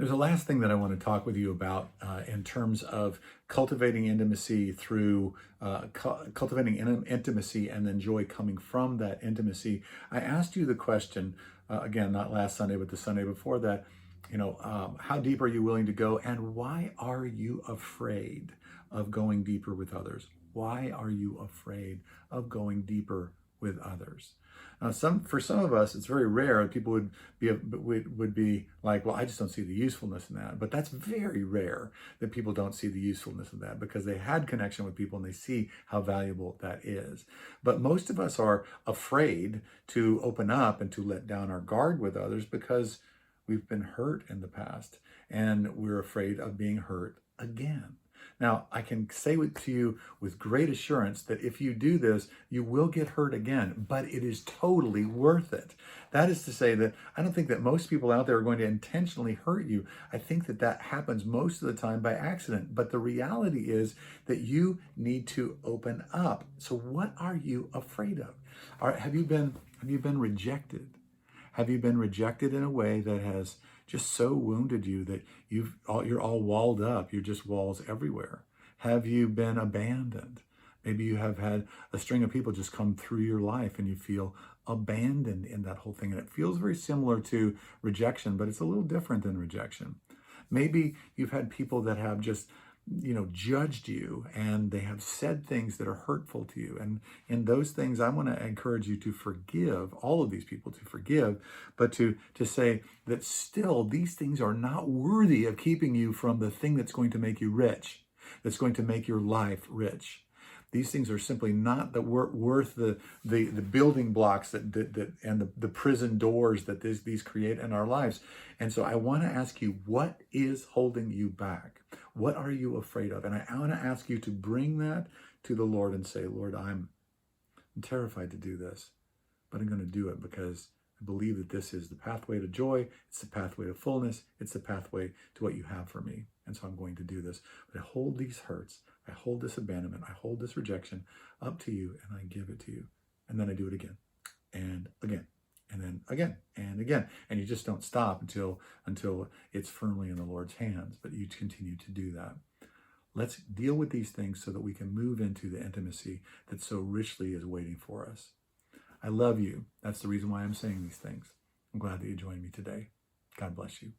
There's a last thing that I want to talk with you about in terms of cultivating intimacy through cultivating intimacy and then joy coming from that intimacy. I asked you the question, again, not last Sunday, but the Sunday before that, how deep are you willing to go and why are you afraid of going deeper with others? Why are you afraid of going deeper with others? For some of us, it's very rare. People would be like, well, I just don't see the usefulness in that. But that's very rare that people don't see the usefulness of that because they had connection with people and they see how valuable that is. But most of us are afraid to open up and to let down our guard with others because we've been hurt in the past and we're afraid of being hurt again. Now, I can say to you with great assurance that if you do this, you will get hurt again, but it is totally worth it. That is to say that I don't think that most people out there are going to intentionally hurt you. I think that that happens most of the time by accident. But the reality is that you need to open up. So what are you afraid of? Have you been rejected? Have you been rejected in a way that has just so wounded you that you're all walled up? You're just walls everywhere. Have you been abandoned? Maybe you have had a string of people just come through your life and you feel abandoned in that whole thing. And it feels very similar to rejection, but it's a little different than rejection. Maybe you've had people that have just judged you and they have said things that are hurtful to you. And in those things, I want to encourage you to forgive all of these people, to forgive, but to say that still these things are not worthy of keeping you from the thing that's going to make you rich, that's going to make your life rich. These things are simply not worth the building blocks and the prison doors that these create in our lives. And so I want to ask you, what is holding you back? What are you afraid of? And I want to ask you to bring that to the Lord and say, Lord, I'm terrified to do this, but I'm going to do it because I believe that this is the pathway to joy. It's the pathway to fullness. It's the pathway to what you have for me. And so I'm going to do this. But I hold these hurts. I hold this abandonment. I hold this rejection up to you and I give it to you. And then I do it again and again and then again and again. And you just don't stop until it's firmly in the Lord's hands, but you continue to do that. Let's deal with these things so that we can move into the intimacy that so richly is waiting for us. I love you. That's the reason why I'm saying these things. I'm glad that you joined me today. God bless you.